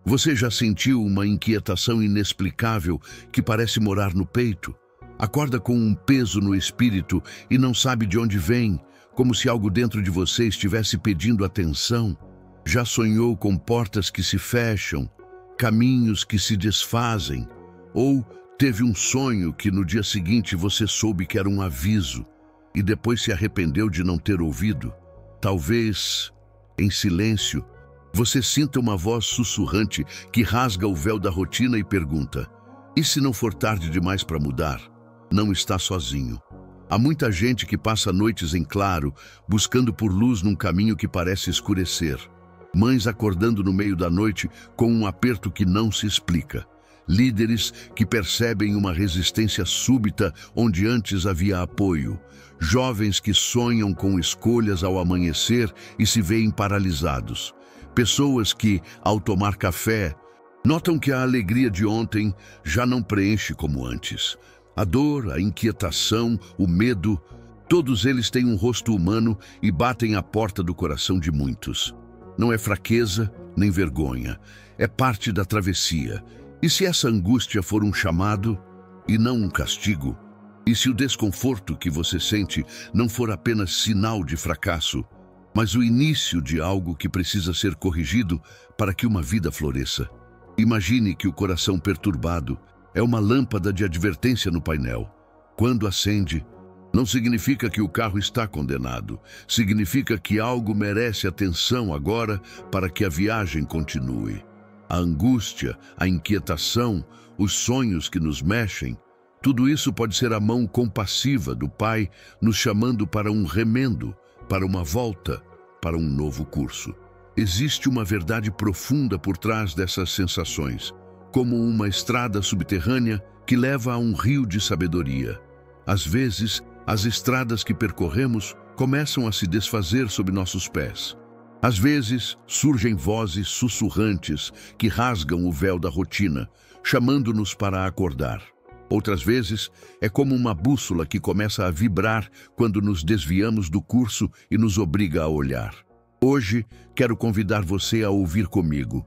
Você já sentiu uma inquietação inexplicável que parece morar no peito? Acorda com um peso no espírito e não sabe de onde vem, como se algo dentro de você estivesse pedindo atenção? Já sonhou com portas que se fecham, caminhos que se desfazem? Ou teve um sonho que no dia seguinte você soube que era um aviso e depois se arrependeu de não ter ouvido? Talvez, em silêncio, você sinta uma voz sussurrante que rasga o véu da rotina e pergunta: e se não for tarde demais para mudar? Não está sozinho. Há muita gente que passa noites em claro, buscando por luz num caminho que parece escurecer. Mães acordando no meio da noite com um aperto que não se explica. Líderes que percebem uma resistência súbita onde antes havia apoio. Jovens que sonham com escolhas ao amanhecer e se veem paralisados. Pessoas que, ao tomar café, notam que a alegria de ontem já não preenche como antes. A dor, a inquietação, o medo, todos eles têm um rosto humano e batem à porta do coração de muitos. Não é fraqueza nem vergonha, é parte da travessia. E se essa angústia for um chamado e não um castigo? E se o desconforto que você sente não for apenas sinal de fracasso, mas o início de algo que precisa ser corrigido para que uma vida floresça? Imagine que o coração perturbado é uma lâmpada de advertência no painel. Quando acende, não significa que o carro está condenado. Significa que algo merece atenção agora para que a viagem continue. A angústia, a inquietação, os sonhos que nos mexem, tudo isso pode ser a mão compassiva do Pai nos chamando para um remendo, para uma volta, para um novo curso. Existe uma verdade profunda por trás dessas sensações, como uma estrada subterrânea que leva a um rio de sabedoria. Às vezes, as estradas que percorremos começam a se desfazer sob nossos pés. Às vezes, surgem vozes sussurrantes que rasgam o véu da rotina, chamando-nos para acordar. Outras vezes, é como uma bússola que começa a vibrar quando nos desviamos do curso e nos obriga a olhar. Hoje, quero convidar você a ouvir comigo.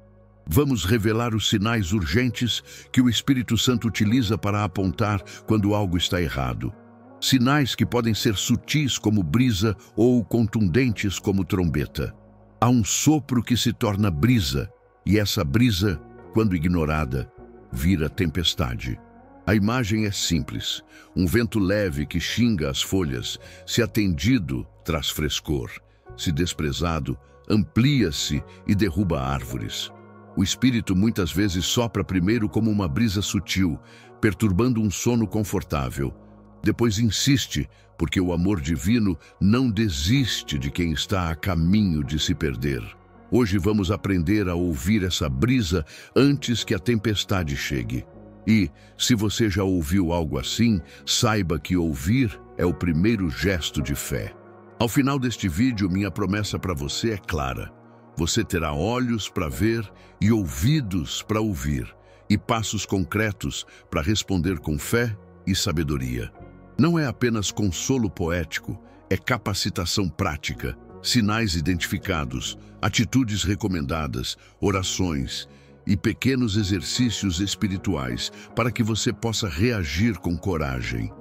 Vamos revelar os sinais urgentes que o Espírito Santo utiliza para apontar quando algo está errado. Sinais que podem ser sutis como brisa ou contundentes como trombeta. Há um sopro que se torna brisa, e essa brisa, quando ignorada, vira tempestade. A imagem é simples. Um vento leve que xinga as folhas, se atendido, traz frescor. Se desprezado, amplia-se e derruba árvores. O Espírito muitas vezes sopra primeiro como uma brisa sutil, perturbando um sono confortável. Depois insiste, porque o amor divino não desiste de quem está a caminho de se perder. Hoje vamos aprender a ouvir essa brisa antes que a tempestade chegue. E, se você já ouviu algo assim, saiba que ouvir é o primeiro gesto de fé. Ao final deste vídeo, minha promessa para você é clara. Você terá olhos para ver e ouvidos para ouvir, e passos concretos para responder com fé e sabedoria. Não é apenas consolo poético, é capacitação prática, sinais identificados, atitudes recomendadas, orações e pequenos exercícios espirituais para que você possa reagir com coragem.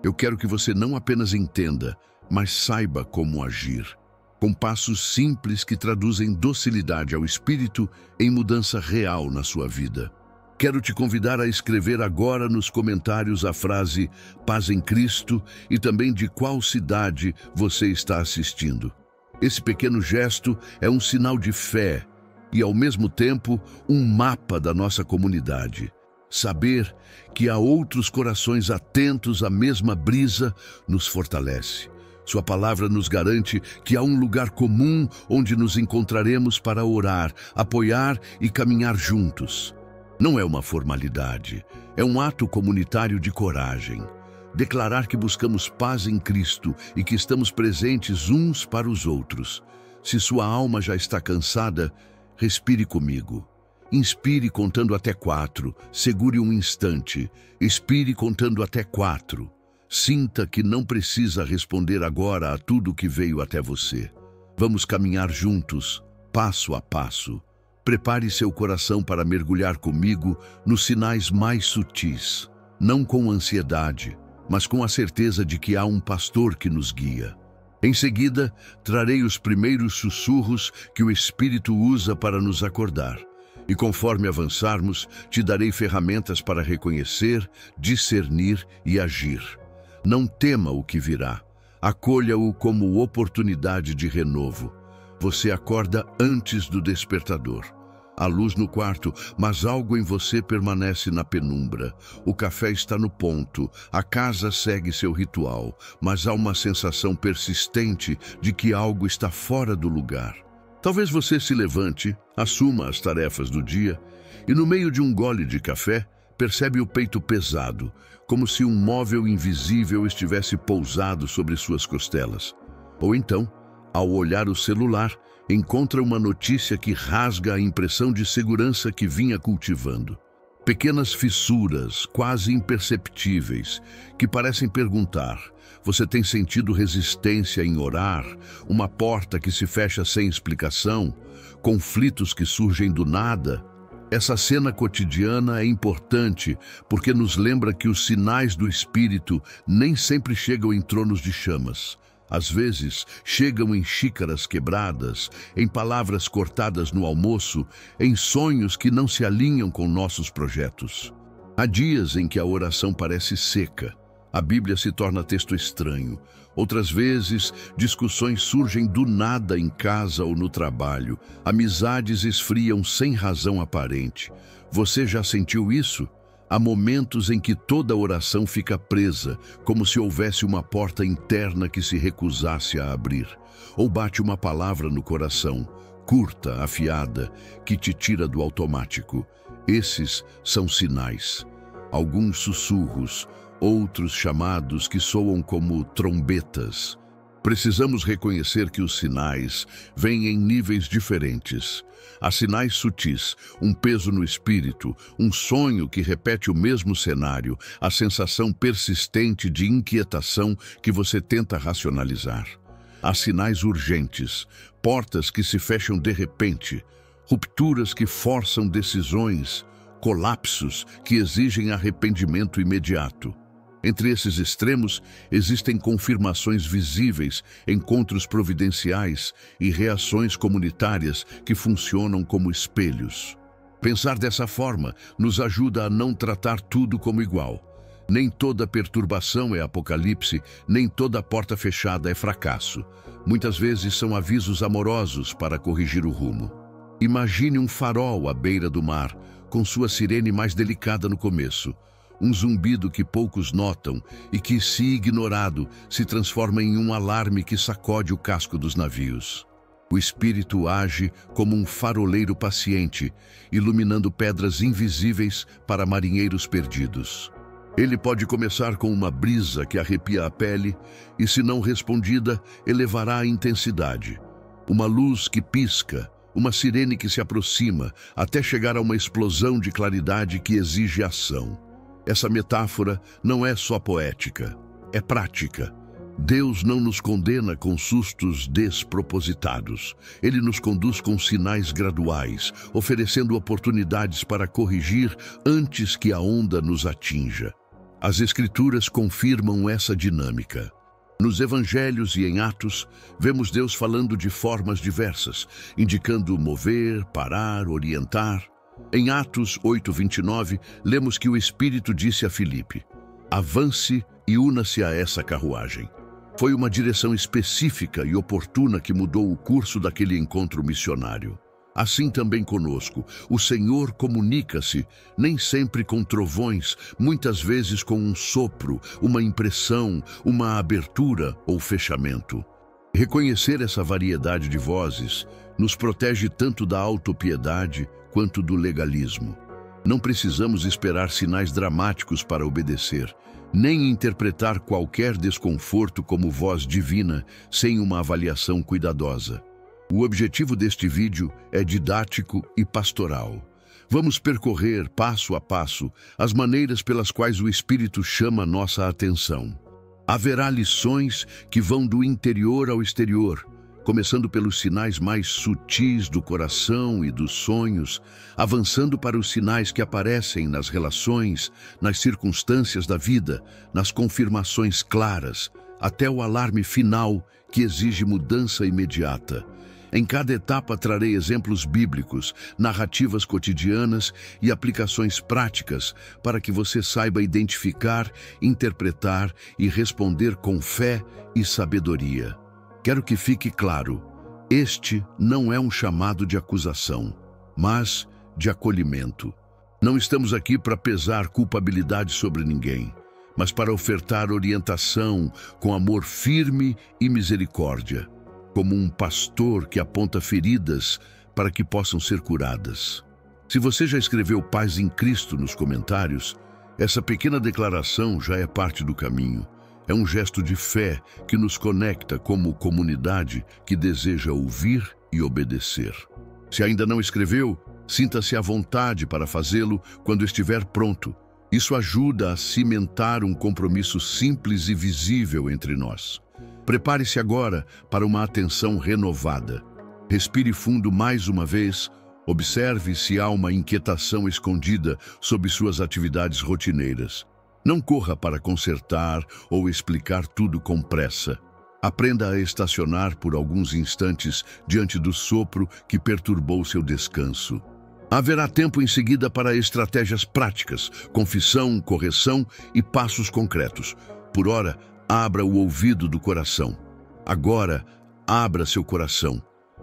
Eu quero que você não apenas entenda, mas saiba como agir, com passos simples que traduzem docilidade ao Espírito em mudança real na sua vida. Quero te convidar a escrever agora nos comentários a frase Paz em Cristo e também de qual cidade você está assistindo. Esse pequeno gesto é um sinal de fé e, ao mesmo tempo, um mapa da nossa comunidade. Saber que há outros corações atentos à mesma brisa nos fortalece. Sua palavra nos garante que há um lugar comum onde nos encontraremos para orar, apoiar e caminhar juntos. Não é uma formalidade, é um ato comunitário de coragem. Declarar que buscamos paz em Cristo e que estamos presentes uns para os outros. Se sua alma já está cansada, respire comigo. Inspire contando até 4, segure um instante, expire contando até 4. Sinta que não precisa responder agora a tudo que veio até você. Vamos caminhar juntos, passo a passo, Prepare seu coração para mergulhar comigo nos sinais mais sutis, não com ansiedade, mas com a certeza de que há um pastor que nos guia. Em seguida, trarei os primeiros sussurros que o Espírito usa para nos acordar. E conforme avançarmos, te darei ferramentas para reconhecer, discernir e agir. Não tema o que virá. Acolha-o como oportunidade de renovo. Você acorda antes do despertador. Há luz no quarto, mas algo em você permanece na penumbra. O café está no ponto, a casa segue seu ritual, mas há uma sensação persistente de que algo está fora do lugar. Talvez você se levante, assuma as tarefas do dia e, no meio de um gole de café, percebe o peito pesado, como se um móvel invisível estivesse pousado sobre suas costelas. Ou então, ao olhar o celular, encontra uma notícia que rasga a impressão de segurança que vinha cultivando. Pequenas fissuras, quase imperceptíveis, que parecem perguntar: você tem sentido resistência em orar? Uma porta que se fecha sem explicação? Conflitos que surgem do nada? Essa cena cotidiana é importante porque nos lembra que os sinais do Espírito nem sempre chegam em tronos de chamas. Às vezes, chegam em xícaras quebradas, em palavras cortadas no almoço, em sonhos que não se alinham com nossos projetos. Há dias em que a oração parece seca, a Bíblia se torna texto estranho. Outras vezes, discussões surgem do nada em casa ou no trabalho. Amizades esfriam sem razão aparente. Você já sentiu isso? Há momentos em que toda oração fica presa, como se houvesse uma porta interna que se recusasse a abrir. Ou bate uma palavra no coração, curta, afiada, que te tira do automático. Esses são sinais. Alguns sussurros, outros chamados que soam como trombetas. Precisamos reconhecer que os sinais vêm em níveis diferentes. Há sinais sutis, um peso no espírito, um sonho que repete o mesmo cenário, a sensação persistente de inquietação que você tenta racionalizar. Há sinais urgentes, portas que se fecham de repente, rupturas que forçam decisões, colapsos que exigem arrependimento imediato. Entre esses extremos, existem confirmações visíveis, encontros providenciais e reações comunitárias que funcionam como espelhos. Pensar dessa forma nos ajuda a não tratar tudo como igual. Nem toda perturbação é apocalipse, nem toda porta fechada é fracasso. Muitas vezes são avisos amorosos para corrigir o rumo. Imagine um farol à beira do mar, com sua sirene mais delicada no começo. Um zumbido que poucos notam e que, se ignorado, se transforma em um alarme que sacode o casco dos navios. O Espírito age como um faroleiro paciente, iluminando pedras invisíveis para marinheiros perdidos. Ele pode começar com uma brisa que arrepia a pele e, se não respondida, elevará a intensidade. Uma luz que pisca, uma sirene que se aproxima, até chegar a uma explosão de claridade que exige ação. Essa metáfora não é só poética, é prática. Deus não nos condena com sustos despropositados. Ele nos conduz com sinais graduais, oferecendo oportunidades para corrigir antes que a onda nos atinja. As Escrituras confirmam essa dinâmica. Nos Evangelhos e em Atos, vemos Deus falando de formas diversas, indicando mover, parar, orientar. Em Atos 8:29, lemos que o Espírito disse a Filipe: avance e una-se a essa carruagem. Foi uma direção específica e oportuna que mudou o curso daquele encontro missionário. Assim também conosco, o Senhor comunica-se, nem sempre com trovões, muitas vezes com um sopro, uma impressão, uma abertura ou fechamento. Reconhecer essa variedade de vozes nos protege tanto da autopiedade quanto do legalismo. Não precisamos esperar sinais dramáticos para obedecer, nem interpretar qualquer desconforto como voz divina sem uma avaliação cuidadosa. O objetivo deste vídeo é didático e pastoral. Vamos percorrer, passo a passo, as maneiras pelas quais o Espírito chama nossa atenção. Haverá lições que vão do interior ao exterior, começando pelos sinais mais sutis do coração e dos sonhos, avançando para os sinais que aparecem nas relações, nas circunstâncias da vida, nas confirmações claras, até o alarme final que exige mudança imediata. Em cada etapa trarei exemplos bíblicos, narrativas cotidianas e aplicações práticas para que você saiba identificar, interpretar e responder com fé e sabedoria. Quero que fique claro, este não é um chamado de acusação, mas de acolhimento. Não estamos aqui para pesar culpabilidade sobre ninguém, mas para ofertar orientação com amor firme e misericórdia, como um pastor que aponta feridas para que possam ser curadas. Se você já escreveu Paz em Cristo nos comentários, essa pequena declaração já é parte do caminho. É um gesto de fé que nos conecta como comunidade que deseja ouvir e obedecer. Se ainda não escreveu, sinta-se à vontade para fazê-lo quando estiver pronto. Isso ajuda a cimentar um compromisso simples e visível entre nós. Prepare-se agora para uma atenção renovada. Respire fundo mais uma vez. Observe se há uma inquietação escondida sob suas atividades rotineiras. Não corra para consertar ou explicar tudo com pressa. Aprenda a estacionar por alguns instantes diante do sopro que perturbou seu descanso. Haverá tempo em seguida para estratégias práticas, confissão, correção e passos concretos. Por ora, abra o ouvido do coração. Agora, abra seu coração.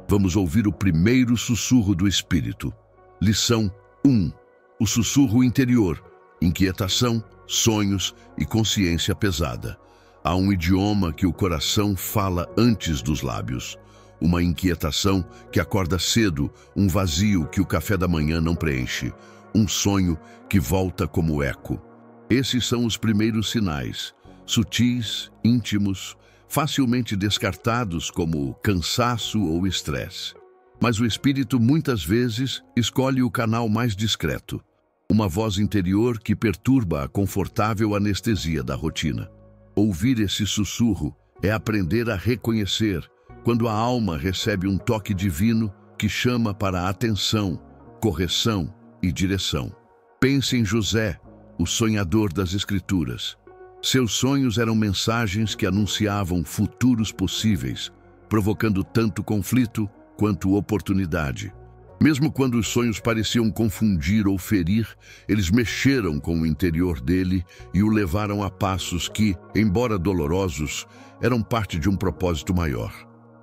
Vamos ouvir o primeiro sussurro do Espírito. Lição 1. O sussurro interior. Inquietação, sonhos e consciência pesada. Há um idioma que o coração fala antes dos lábios. Uma inquietação que acorda cedo, um vazio que o café da manhã não preenche. Um sonho que volta como eco. Esses são os primeiros sinais. Sutis, íntimos, facilmente descartados como cansaço ou estresse. Mas o espírito muitas vezes escolhe o canal mais discreto. Uma voz interior que perturba a confortável anestesia da rotina. Ouvir esse sussurro é aprender a reconhecer quando a alma recebe um toque divino que chama para a atenção, correção e direção. Pense em José, o sonhador das Escrituras. Seus sonhos eram mensagens que anunciavam futuros possíveis, provocando tanto conflito quanto oportunidade. Mesmo quando os sonhos pareciam confundir ou ferir, eles mexeram com o interior dele e o levaram a passos que, embora dolorosos, eram parte de um propósito maior.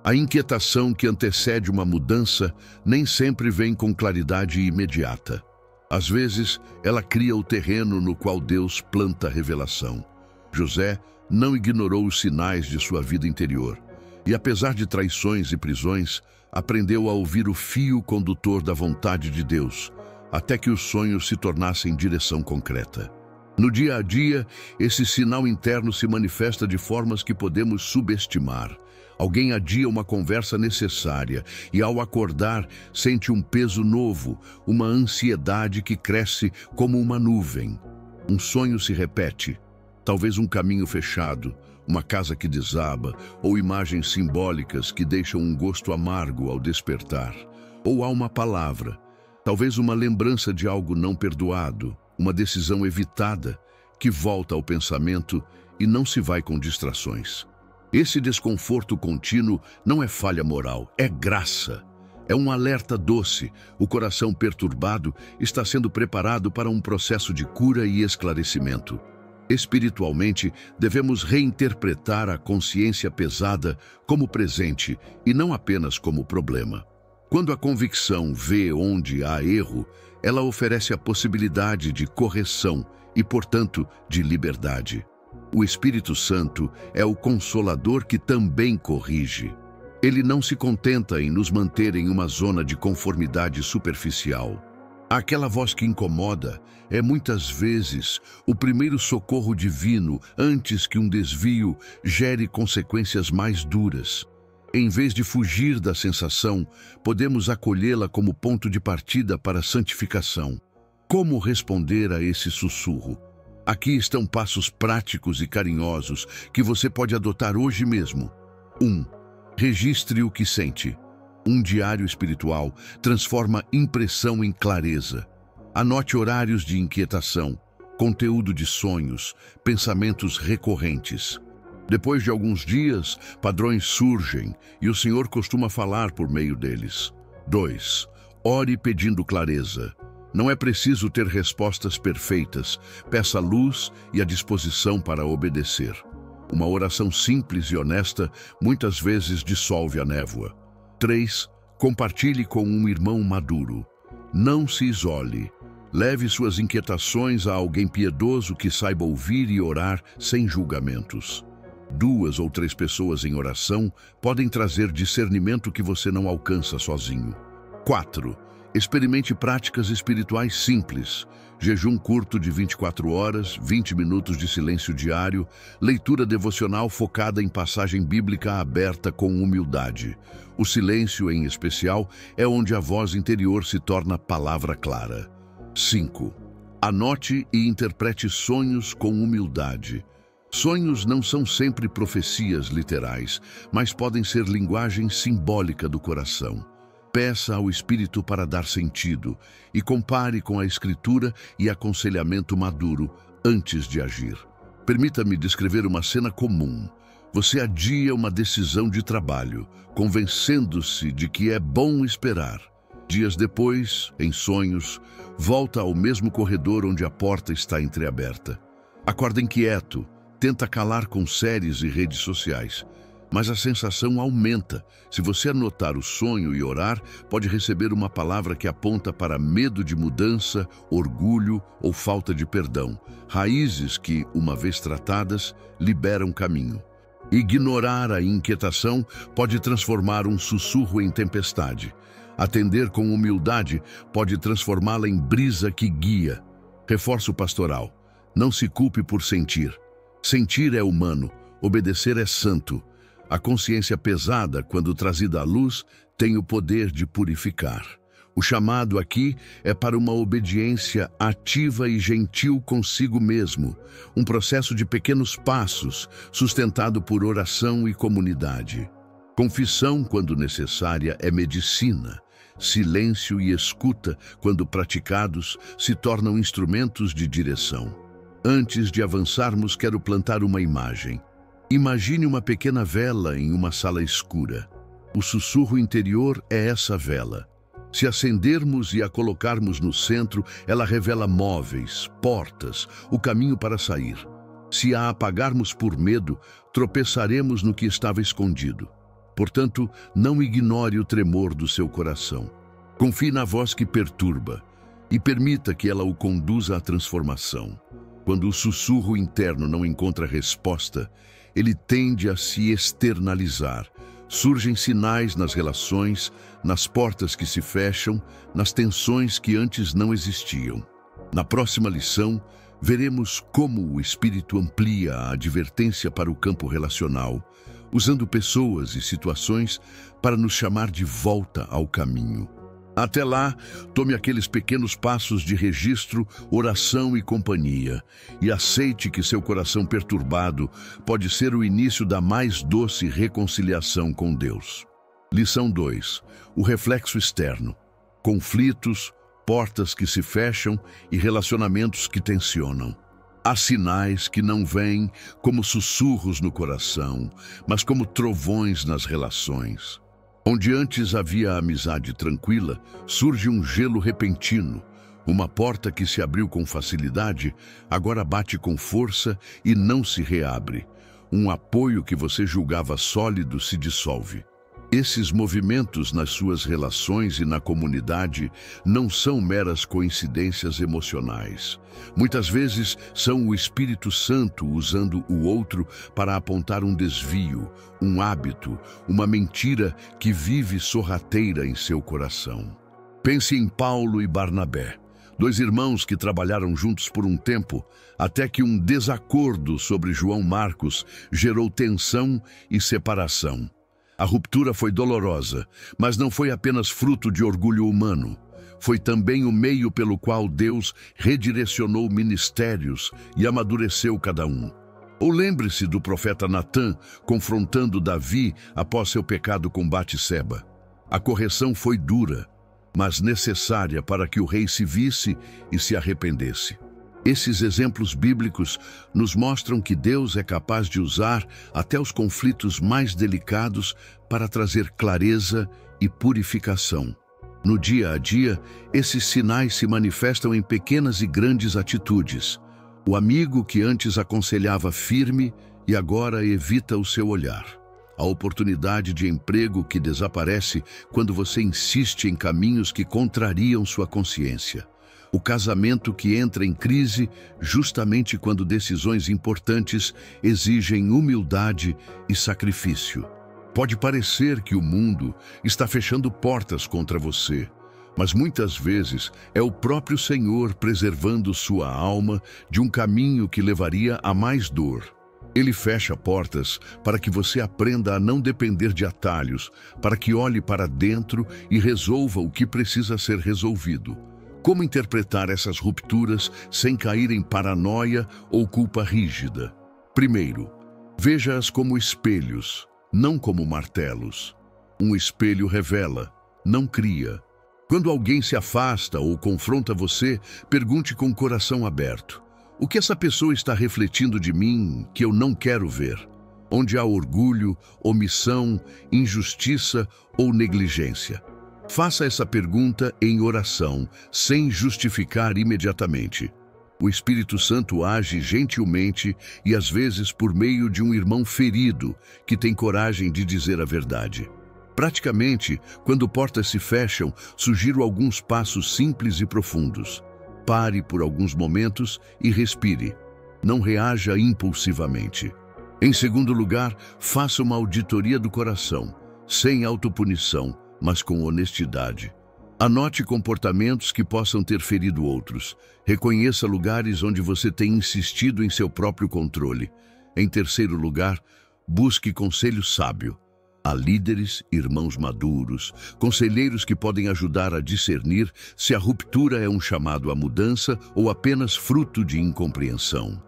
A inquietação que antecede uma mudança nem sempre vem com claridade imediata. Às vezes, ela cria o terreno no qual Deus planta a revelação. José não ignorou os sinais de sua vida interior e, apesar de traições e prisões, aprendeu a ouvir o fio condutor da vontade de Deus, até que os sonhos se tornassem direção concreta. No dia a dia, esse sinal interno se manifesta de formas que podemos subestimar. Alguém adia uma conversa necessária e, ao acordar, sente um peso novo, uma ansiedade que cresce como uma nuvem. Um sonho se repete. Talvez um caminho fechado, uma casa que desaba, ou imagens simbólicas que deixam um gosto amargo ao despertar. Ou há uma palavra, talvez uma lembrança de algo não perdoado, uma decisão evitada, que volta ao pensamento e não se vai com distrações. Esse desconforto contínuo não é falha moral, é graça. É um alerta doce. O coração perturbado está sendo preparado para um processo de cura e esclarecimento. Espiritualmente, devemos reinterpretar a consciência pesada como presente e não apenas como problema. Quando a convicção vê onde há erro, ela oferece a possibilidade de correção e, portanto, de liberdade. O Espírito Santo é o Consolador que também corrige. Ele não se contenta em nos manter em uma zona de conformidade superficial. Aquela voz que incomoda é muitas vezes o primeiro socorro divino antes que um desvio gere consequências mais duras. Em vez de fugir da sensação, podemos acolhê-la como ponto de partida para a santificação. Como responder a esse sussurro? Aqui estão passos práticos e carinhosos que você pode adotar hoje mesmo. 1. Registre o que sente. Um diário espiritual transforma impressão em clareza. Anote horários de inquietação, conteúdo de sonhos, pensamentos recorrentes. Depois de alguns dias, padrões surgem e o Senhor costuma falar por meio deles. 2. Ore pedindo clareza. Não é preciso ter respostas perfeitas. Peça luz e a disposição para obedecer. Uma oração simples e honesta muitas vezes dissolve a névoa. 3. Compartilhe com um irmão maduro. Não se isole. Leve suas inquietações a alguém piedoso que saiba ouvir e orar sem julgamentos. 2 ou 3 pessoas em oração podem trazer discernimento que você não alcança sozinho. 4. Experimente práticas espirituais simples. Jejum curto de 24 horas, 20 minutos de silêncio diário, leitura devocional focada em passagem bíblica aberta com humildade. O silêncio, em especial, é onde a voz interior se torna palavra clara. 5. Anote e interprete sonhos com humildade. Sonhos não são sempre profecias literais, mas podem ser linguagem simbólica do coração. Peça ao Espírito para dar sentido e compare com a Escritura e aconselhamento maduro antes de agir. Permita-me descrever uma cena comum. Você adia uma decisão de trabalho, convencendo-se de que é bom esperar. Dias depois, em sonhos, volta ao mesmo corredor onde a porta está entreaberta. Acorda inquieto, tenta calar com séries e redes sociais. Mas a sensação aumenta. Se você anotar o sonho e orar, pode receber uma palavra que aponta para medo de mudança, orgulho ou falta de perdão. Raízes que, uma vez tratadas, liberam caminho. Ignorar a inquietação pode transformar um sussurro em tempestade. Atender com humildade pode transformá-la em brisa que guia. Reforço pastoral. Não se culpe por sentir. Sentir é humano, obedecer é santo. A consciência pesada, quando trazida à luz, tem o poder de purificar. O chamado aqui é para uma obediência ativa e gentil consigo mesmo, um processo de pequenos passos, sustentado por oração e comunidade. Confissão, quando necessária, é medicina. Silêncio e escuta, quando praticados, se tornam instrumentos de direção. Antes de avançarmos, quero plantar uma imagem. Imagine uma pequena vela em uma sala escura. O sussurro interior é essa vela. Se acendermos e a colocarmos no centro, ela revela móveis, portas, o caminho para sair. Se a apagarmos por medo, tropeçaremos no que estava escondido. Portanto, não ignore o tremor do seu coração. Confie na voz que perturba e permita que ela o conduza à transformação. Quando o sussurro interno não encontra resposta, ele tende a se externalizar. Surgem sinais nas relações, nas portas que se fecham, nas tensões que antes não existiam. Na próxima lição, veremos como o Espírito amplia a advertência para o campo relacional, usando pessoas e situações para nos chamar de volta ao caminho. Até lá, tome aqueles pequenos passos de registro, oração e companhia, e aceite que seu coração perturbado pode ser o início da mais doce reconciliação com Deus. Lição 2. O reflexo externo. Conflitos, portas que se fecham e relacionamentos que tensionam. Há sinais que não vêm como sussurros no coração, mas como trovões nas relações. Onde antes havia amizade tranquila, surge um gelo repentino. Uma porta que se abriu com facilidade, agora bate com força e não se reabre. Um apoio que você julgava sólido se dissolve. Esses movimentos nas suas relações e na comunidade não são meras coincidências emocionais. Muitas vezes são o Espírito Santo usando o outro para apontar um desvio, um hábito, uma mentira que vive sorrateira em seu coração. Pense em Paulo e Barnabé, 2 irmãos que trabalharam juntos por um tempo, até que um desacordo sobre João Marcos gerou tensão e separação. A ruptura foi dolorosa, mas não foi apenas fruto de orgulho humano. Foi também o meio pelo qual Deus redirecionou ministérios e amadureceu cada um. Ou lembre-se do profeta Natã confrontando Davi após seu pecado com Batseba. A correção foi dura, mas necessária para que o rei se visse e se arrependesse. Esses exemplos bíblicos nos mostram que Deus é capaz de usar até os conflitos mais delicados para trazer clareza e purificação. No dia a dia, esses sinais se manifestam em pequenas e grandes atitudes. O amigo que antes aconselhava firme e agora evita o seu olhar. A oportunidade de emprego que desaparece quando você insiste em caminhos que contrariam sua consciência. O casamento que entra em crise justamente quando decisões importantes exigem humildade e sacrifício. Pode parecer que o mundo está fechando portas contra você, mas muitas vezes é o próprio Senhor preservando sua alma de um caminho que levaria a mais dor. Ele fecha portas para que você aprenda a não depender de atalhos, para que olhe para dentro e resolva o que precisa ser resolvido. Como interpretar essas rupturas sem cair em paranoia ou culpa rígida? Primeiro, veja-as como espelhos, não como martelos. Um espelho revela, não cria. Quando alguém se afasta ou confronta você, pergunte com o coração aberto: o que essa pessoa está refletindo de mim que eu não quero ver? Onde há orgulho, omissão, injustiça ou negligência? Faça essa pergunta em oração, sem justificar imediatamente. O Espírito Santo age gentilmente e às vezes por meio de um irmão ferido que tem coragem de dizer a verdade. Praticamente, quando portas se fecham, sugiro alguns passos simples e profundos. Pare por alguns momentos e respire. Não reaja impulsivamente. Em segundo lugar, faça uma auditoria do coração, sem autopunição, mas com honestidade. Anote comportamentos que possam ter ferido outros. Reconheça lugares onde você tem insistido em seu próprio controle. Em terceiro lugar, busque conselho sábio. Há líderes, irmãos maduros, conselheiros que podem ajudar a discernir se a ruptura é um chamado à mudança ou apenas fruto de incompreensão.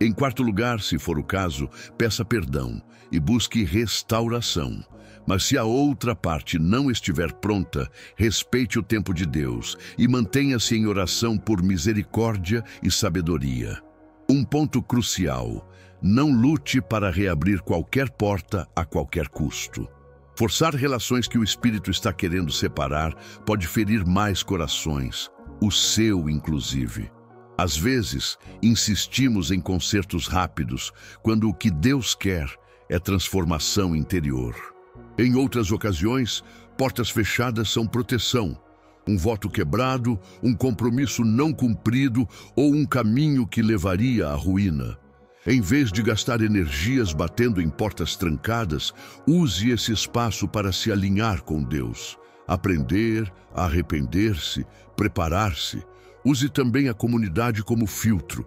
Em quarto lugar, se for o caso, peça perdão e busque restauração. Mas se a outra parte não estiver pronta, respeite o tempo de Deus e mantenha-se em oração por misericórdia e sabedoria. Um ponto crucial: não lute para reabrir qualquer porta a qualquer custo. Forçar relações que o Espírito está querendo separar pode ferir mais corações, o seu inclusive. Às vezes, insistimos em consertos rápidos, quando o que Deus quer é transformação interior. Em outras ocasiões, portas fechadas são proteção. Um voto quebrado, um compromisso não cumprido ou um caminho que levaria à ruína. Em vez de gastar energias batendo em portas trancadas, use esse espaço para se alinhar com Deus. Aprender, arrepender-se, preparar-se. Use também a comunidade como filtro.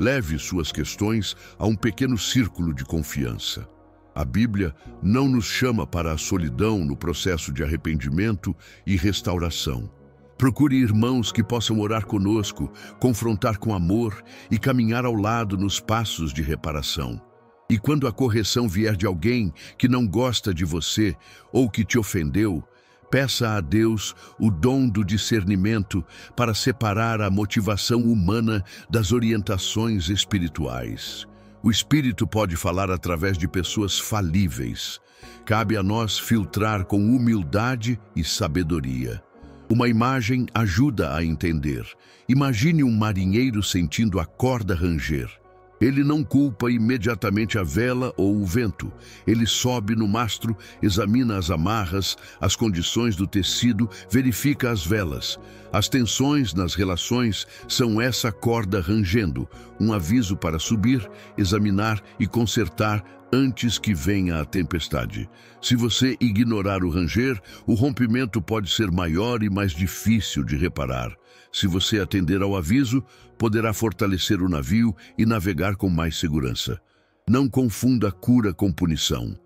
Leve suas questões a um pequeno círculo de confiança. A Bíblia não nos chama para a solidão no processo de arrependimento e restauração. Procure irmãos que possam orar conosco, confrontar com amor e caminhar ao lado nos passos de reparação. E quando a correção vier de alguém que não gosta de você ou que te ofendeu, peça a Deus o dom do discernimento para separar a motivação humana das orientações espirituais. O Espírito pode falar através de pessoas falíveis. Cabe a nós filtrar com humildade e sabedoria. Uma imagem ajuda a entender. Imagine um marinheiro sentindo a corda ranger. Ele não culpa imediatamente a vela ou o vento. Ele sobe no mastro, examina as amarras, as condições do tecido, verifica as velas. As tensões nas relações são essa corda rangendo, um aviso para subir, examinar e consertar antes que venha a tempestade. Se você ignorar o ranger, o rompimento pode ser maior e mais difícil de reparar. Se você atender ao aviso, poderá fortalecer o navio e navegar com mais segurança. Não confunda cura com punição.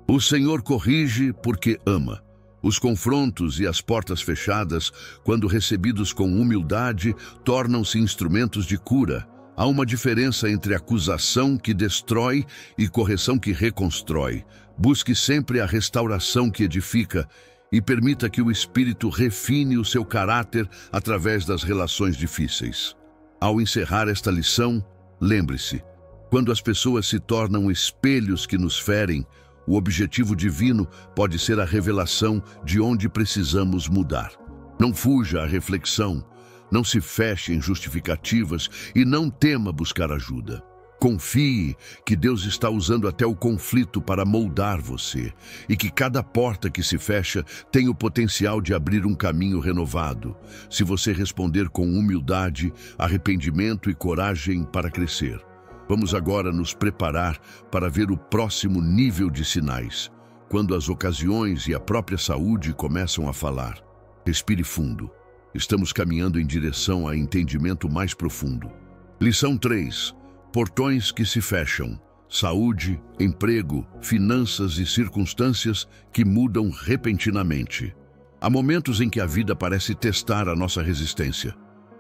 O Senhor corrige porque ama. Os confrontos e as portas fechadas, quando recebidos com humildade, tornam-se instrumentos de cura. Há uma diferença entre acusação que destrói e correção que reconstrói. Busque sempre a restauração que edifica e permita que o Espírito refine o seu caráter através das relações difíceis. Ao encerrar esta lição, lembre-se, quando as pessoas se tornam espelhos que nos ferem, o objetivo divino pode ser a revelação de onde precisamos mudar. Não fuja à reflexão, não se feche em justificativas e não tema buscar ajuda. Confie que Deus está usando até o conflito para moldar você e que cada porta que se fecha tem o potencial de abrir um caminho renovado, se você responder com humildade, arrependimento e coragem para crescer. Vamos agora nos preparar para ver o próximo nível de sinais, quando as ocasiões e a própria saúde começam a falar. Respire fundo. Estamos caminhando em direção a entendimento mais profundo. Lição 3. Portões que se fecham. Saúde, emprego, finanças e circunstâncias que mudam repentinamente. Há momentos em que a vida parece testar a nossa resistência.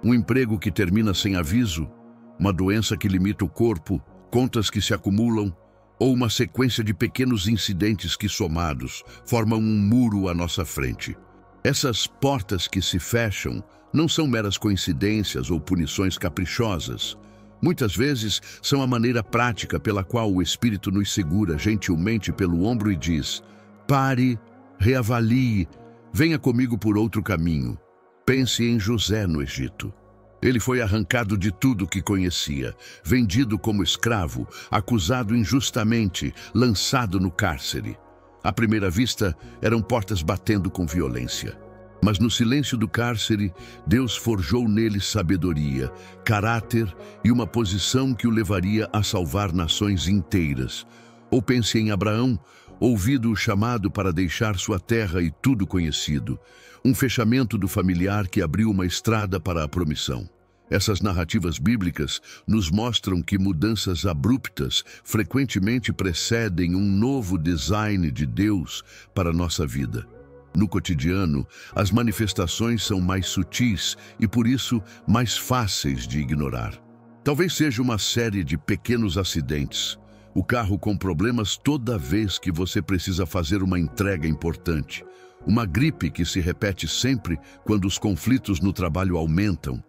Um emprego que termina sem aviso, uma doença que limita o corpo, contas que se acumulam, ou uma sequência de pequenos incidentes que, somados, formam um muro à nossa frente. Essas portas que se fecham não são meras coincidências ou punições caprichosas. Muitas vezes são a maneira prática pela qual o Espírito nos segura gentilmente pelo ombro e diz: pare, reavalie, venha comigo por outro caminho. Pense em José no Egito. Ele foi arrancado de tudo que conhecia, vendido como escravo, acusado injustamente, lançado no cárcere. À primeira vista, eram portas batendo com violência. Mas no silêncio do cárcere, Deus forjou nele sabedoria, caráter e uma posição que o levaria a salvar nações inteiras. Ou pense em Abraão, ouvido o chamado para deixar sua terra e tudo conhecido. Um fechamento do familiar que abriu uma estrada para a promissão. Essas narrativas bíblicas nos mostram que mudanças abruptas frequentemente precedem um novo design de Deus para a nossa vida. No cotidiano, as manifestações são mais sutis e, por isso, mais fáceis de ignorar. Talvez seja uma série de pequenos acidentes, o carro com problemas toda vez que você precisa fazer uma entrega importante, uma gripe que se repete sempre quando os conflitos no trabalho aumentam,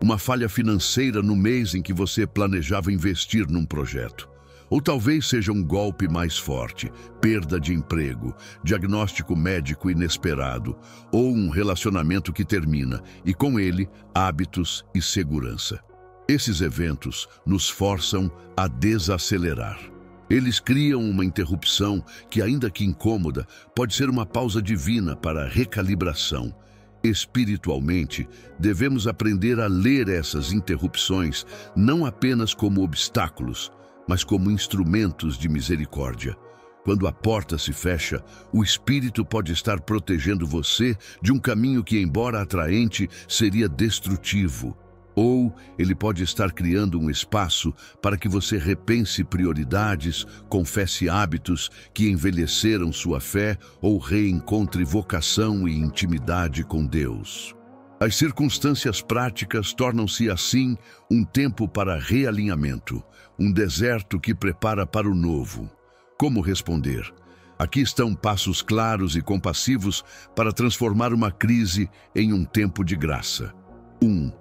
uma falha financeira no mês em que você planejava investir num projeto. Ou talvez seja um golpe mais forte, perda de emprego, diagnóstico médico inesperado, ou um relacionamento que termina, e com ele, hábitos e segurança. Esses eventos nos forçam a desacelerar. Eles criam uma interrupção que, ainda que incômoda, pode ser uma pausa divina para a recalibração. Espiritualmente, devemos aprender a ler essas interrupções não apenas como obstáculos, mas como instrumentos de misericórdia. Quando a porta se fecha, o Espírito pode estar protegendo você de um caminho que, embora atraente, seria destrutivo. Ou ele pode estar criando um espaço para que você repense prioridades, confesse hábitos que envelheceram sua fé ou reencontre vocação e intimidade com Deus. As circunstâncias práticas tornam-se, assim, um tempo para realinhamento, um deserto que prepara para o novo. Como responder? Aqui estão passos claros e compassivos para transformar uma crise em um tempo de graça. 1.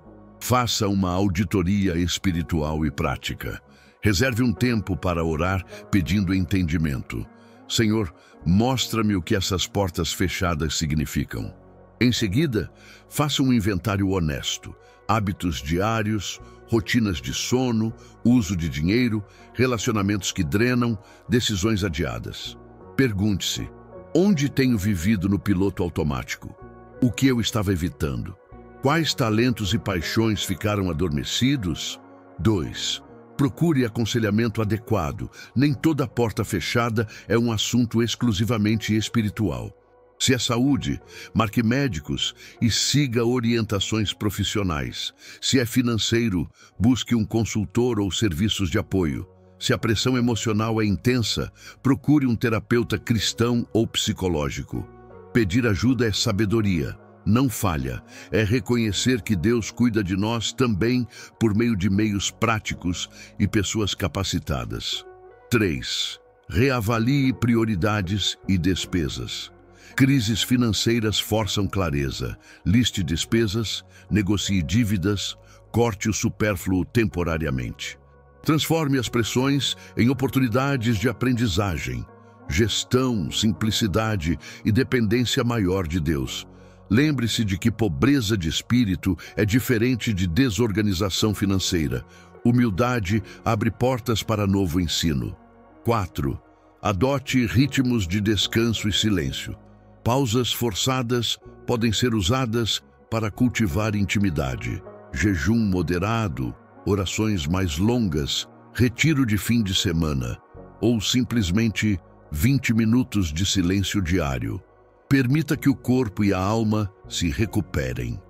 Faça uma auditoria espiritual e prática. Reserve um tempo para orar pedindo entendimento. Senhor, mostra-me o que essas portas fechadas significam. Em seguida, faça um inventário honesto. Hábitos diários, rotinas de sono, uso de dinheiro, relacionamentos que drenam, decisões adiadas. Pergunte-se: onde tenho vivido no piloto automático? O que eu estava evitando? Quais talentos e paixões ficaram adormecidos? 2. Procure aconselhamento adequado. Nem toda porta fechada é um assunto exclusivamente espiritual. Se é saúde, marque médicos e siga orientações profissionais. Se é financeiro, busque um consultor ou serviços de apoio. Se a pressão emocional é intensa, procure um terapeuta cristão ou psicológico. Pedir ajuda é sabedoria, não falha. É reconhecer que Deus cuida de nós também por meio de meios práticos e pessoas capacitadas. 3. Reavalie prioridades e despesas. Crises financeiras forçam clareza. Liste despesas, negocie dívidas, corte o supérfluo temporariamente. Transforme as pressões em oportunidades de aprendizagem, gestão, simplicidade e dependência maior de Deus. Lembre-se de que pobreza de espírito é diferente de desorganização financeira. Humildade abre portas para novo ensino. 4. Adote ritmos de descanso e silêncio. Pausas forçadas podem ser usadas para cultivar intimidade. Jejum moderado, orações mais longas, retiro de fim de semana ou simplesmente 20 minutos de silêncio diário. Permita que o corpo e a alma se recuperem.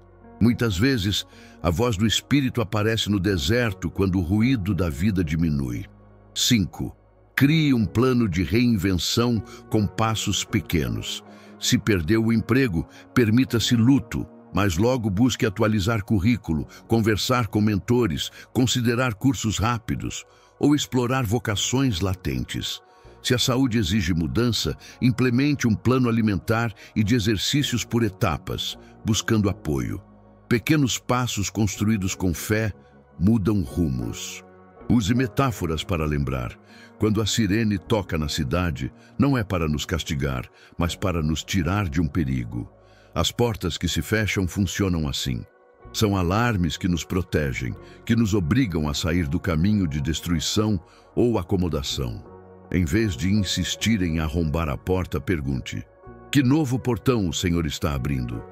Muitas vezes, a voz do Espírito aparece no deserto quando o ruído da vida diminui. 5. Crie um plano de reinvenção com passos pequenos. Se perdeu o emprego, permita-se luto, mas logo busque atualizar currículo, conversar com mentores, considerar cursos rápidos ou explorar vocações latentes. Se a saúde exige mudança, implemente um plano alimentar e de exercícios por etapas, buscando apoio. Pequenos passos construídos com fé mudam rumos. Use metáforas para lembrar. Quando a sirene toca na cidade, não é para nos castigar, mas para nos tirar de um perigo. As portas que se fecham funcionam assim. São alarmes que nos protegem, que nos obrigam a sair do caminho de destruição ou acomodação. Em vez de insistir em arrombar a porta, pergunte: que novo portão o Senhor está abrindo?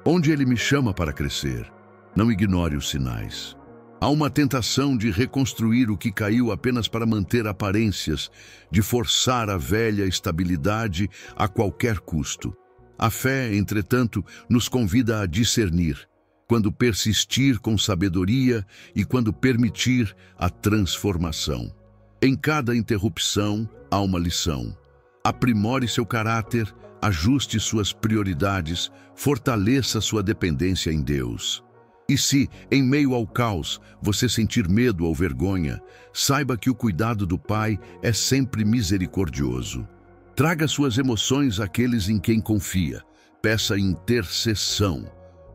Onde Ele me chama para crescer? Não ignore os sinais. Há uma tentação de reconstruir o que caiu apenas para manter aparências, de forçar a velha estabilidade a qualquer custo. A fé, entretanto, nos convida a discernir, quando persistir com sabedoria e quando permitir a transformação. Em cada interrupção, há uma lição. Aprimore seu caráter, ajuste suas prioridades, fortaleça sua dependência em Deus. E se, em meio ao caos, você sentir medo ou vergonha, saiba que o cuidado do Pai é sempre misericordioso. Traga suas emoções àqueles em quem confia. Peça intercessão.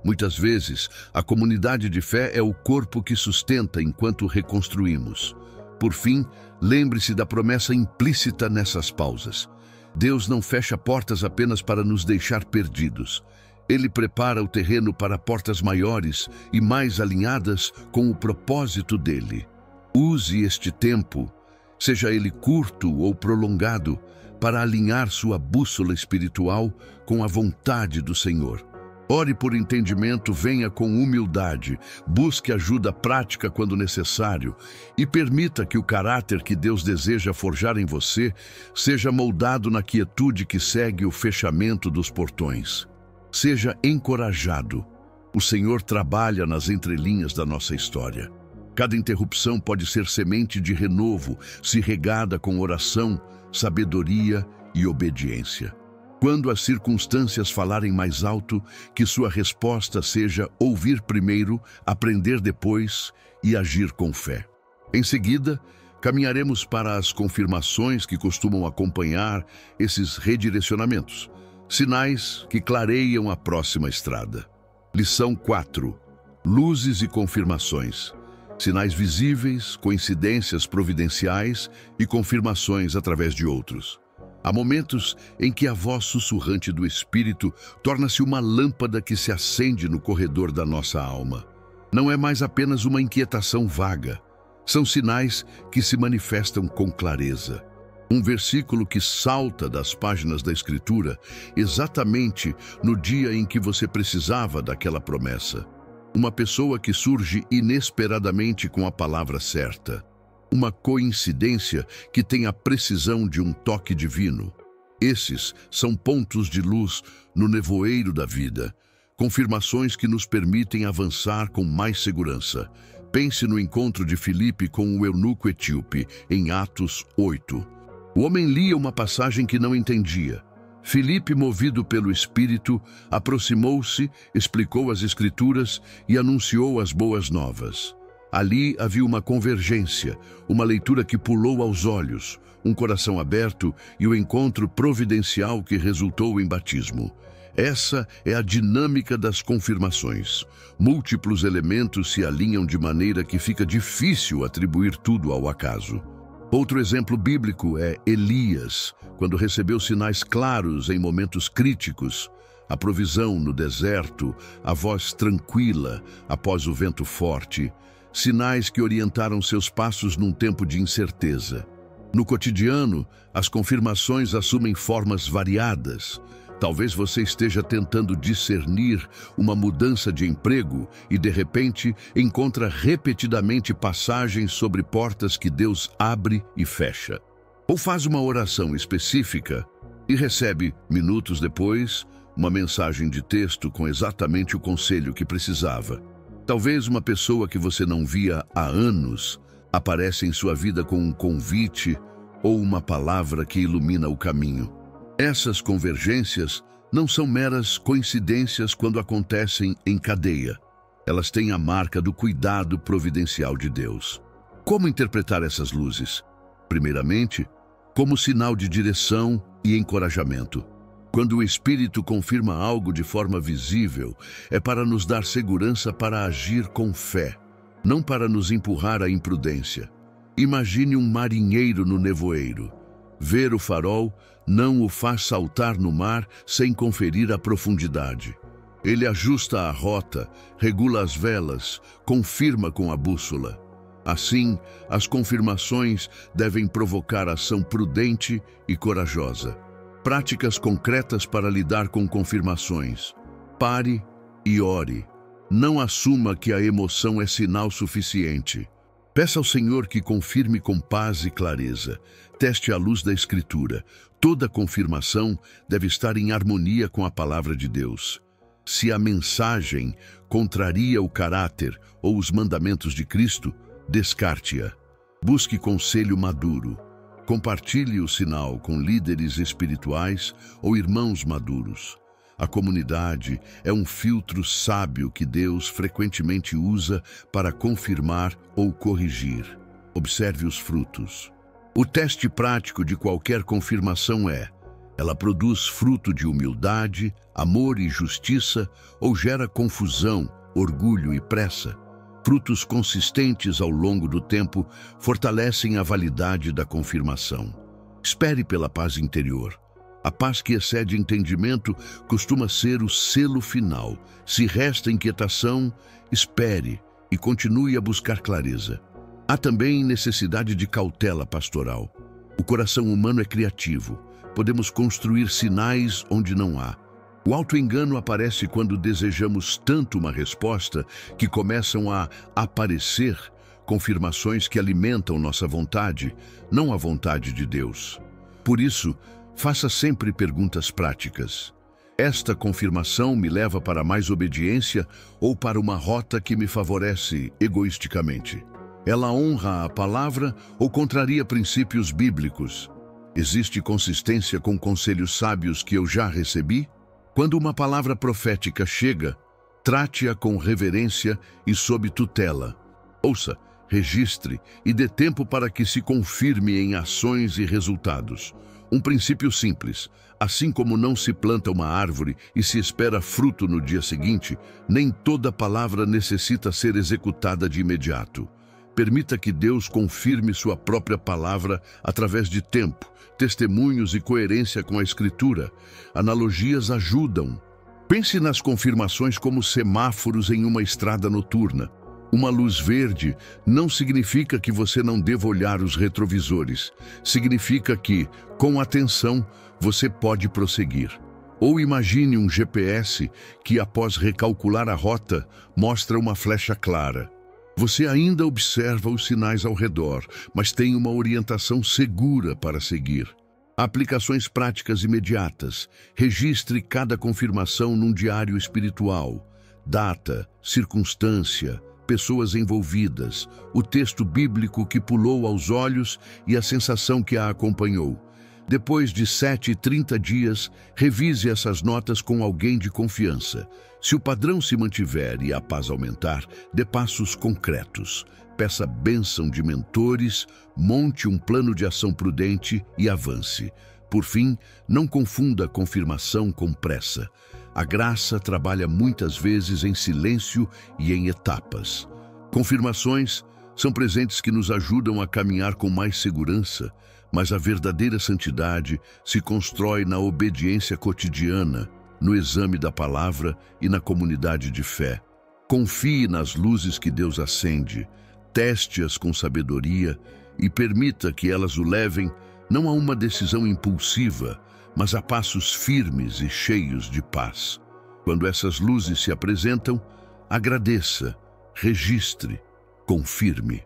Muitas vezes, a comunidade de fé é o corpo que sustenta enquanto reconstruímos. Por fim, lembre-se da promessa implícita nessas pausas. Deus não fecha portas apenas para nos deixar perdidos. Ele prepara o terreno para portas maiores e mais alinhadas com o propósito dele. Use este tempo, seja ele curto ou prolongado, para alinhar sua bússola espiritual com a vontade do Senhor. Ore por entendimento, venha com humildade, busque ajuda prática quando necessário e permita que o caráter que Deus deseja forjar em você seja moldado na quietude que segue o fechamento dos portões. Seja encorajado. O Senhor trabalha nas entrelinhas da nossa história. Cada interrupção pode ser semente de renovo, se regada com oração, sabedoria e obediência. Quando as circunstâncias falarem mais alto, que sua resposta seja ouvir primeiro, aprender depois e agir com fé. Em seguida, caminharemos para as confirmações que costumam acompanhar esses redirecionamentos. Sinais que clareiam a próxima estrada. Lição 4. Luzes e confirmações. Sinais visíveis, coincidências providenciais e confirmações através de outros. Há momentos em que a voz sussurrante do Espírito torna-se uma lâmpada que se acende no corredor da nossa alma. Não é mais apenas uma inquietação vaga. São sinais que se manifestam com clareza. Um versículo que salta das páginas da Escritura exatamente no dia em que você precisava daquela promessa. Uma pessoa que surge inesperadamente com a palavra certa. Uma coincidência que tem a precisão de um toque divino. Esses são pontos de luz no nevoeiro da vida, confirmações que nos permitem avançar com mais segurança. Pense no encontro de Filipe com o eunuco etíope, em Atos 8. O homem lia uma passagem que não entendia. Filipe, movido pelo Espírito, aproximou-se, explicou as Escrituras e anunciou as boas novas. Ali havia uma convergência, uma leitura que pulou aos olhos, um coração aberto e o encontro providencial que resultou em batismo. Essa é a dinâmica das confirmações. Múltiplos elementos se alinham de maneira que fica difícil atribuir tudo ao acaso. Outro exemplo bíblico é Elias, quando recebeu sinais claros em momentos críticos. A provisão no deserto, a voz tranquila após o vento forte, sinais que orientaram seus passos num tempo de incerteza. No cotidiano, as confirmações assumem formas variadas. Talvez você esteja tentando discernir uma mudança de emprego e, de repente, encontra repetidamente passagens sobre portas que Deus abre e fecha. Ou faz uma oração específica e recebe, minutos depois, uma mensagem de texto com exatamente o conselho que precisava. Talvez uma pessoa que você não via há anos aparece em sua vida com um convite ou uma palavra que ilumina o caminho. Essas convergências não são meras coincidências quando acontecem em cadeia. Elas têm a marca do cuidado providencial de Deus. Como interpretar essas luzes? Primeiramente, como sinal de direção e encorajamento. Quando o Espírito confirma algo de forma visível, é para nos dar segurança para agir com fé, não para nos empurrar à imprudência. Imagine um marinheiro no nevoeiro. Ver o farol não o faz saltar no mar sem conferir a profundidade. Ele ajusta a rota, regula as velas, confirma com a bússola. Assim, as confirmações devem provocar ação prudente e corajosa. Práticas concretas para lidar com confirmações. Pare e ore. Não assuma que a emoção é sinal suficiente. Peça ao Senhor que confirme com paz e clareza. Teste à luz da Escritura. Toda confirmação deve estar em harmonia com a palavra de Deus. Se a mensagem contraria o caráter ou os mandamentos de Cristo, descarte-a. Busque conselho maduro. Compartilhe o sinal com líderes espirituais ou irmãos maduros. A comunidade é um filtro sábio que Deus frequentemente usa para confirmar ou corrigir. Observe os frutos. O teste prático de qualquer confirmação é: ela produz fruto de humildade, amor e justiça ou gera confusão, orgulho e pressa? Frutos consistentes ao longo do tempo fortalecem a validade da confirmação. Espere pela paz interior. A paz que excede entendimento costuma ser o selo final. Se resta inquietação, espere e continue a buscar clareza. Há também necessidade de cautela pastoral. O coração humano é criativo. Podemos construir sinais onde não há. O auto-engano aparece quando desejamos tanto uma resposta que começam a aparecer confirmações que alimentam nossa vontade, não a vontade de Deus. Por isso, faça sempre perguntas práticas. Esta confirmação me leva para mais obediência ou para uma rota que me favorece egoisticamente? Ela honra a palavra ou contraria princípios bíblicos? Existe consistência com conselhos sábios que eu já recebi? Quando uma palavra profética chega, trate-a com reverência e sob tutela. Ouça, registre e dê tempo para que se confirme em ações e resultados. Um princípio simples: assim como não se planta uma árvore e se espera fruto no dia seguinte, nem toda palavra necessita ser executada de imediato. Permita que Deus confirme sua própria palavra através de tempo, testemunhos e coerência com a Escritura. Analogias ajudam. Pense nas confirmações como semáforos em uma estrada noturna. Uma luz verde não significa que você não deva olhar os retrovisores. Significa que, com atenção, você pode prosseguir. Ou imagine um GPS que, após recalcular a rota, mostra uma flecha clara. Você ainda observa os sinais ao redor, mas tem uma orientação segura para seguir. Aplicações práticas imediatas. Registre cada confirmação num diário espiritual. Data, circunstância, pessoas envolvidas, o texto bíblico que pulou aos olhos e a sensação que a acompanhou. Depois de 7 e 30 dias, revise essas notas com alguém de confiança. Se o padrão se mantiver e a paz aumentar, dê passos concretos. Peça bênção de mentores, monte um plano de ação prudente e avance. Por fim, não confunda confirmação com pressa. A graça trabalha muitas vezes em silêncio e em etapas. Confirmações são presentes que nos ajudam a caminhar com mais segurança, mas a verdadeira santidade se constrói na obediência cotidiana, no exame da palavra e na comunidade de fé. Confie nas luzes que Deus acende, teste-as com sabedoria e permita que elas o levem não a uma decisão impulsiva, mas a passos firmes e cheios de paz. Quando essas luzes se apresentam, agradeça, registre, confirme.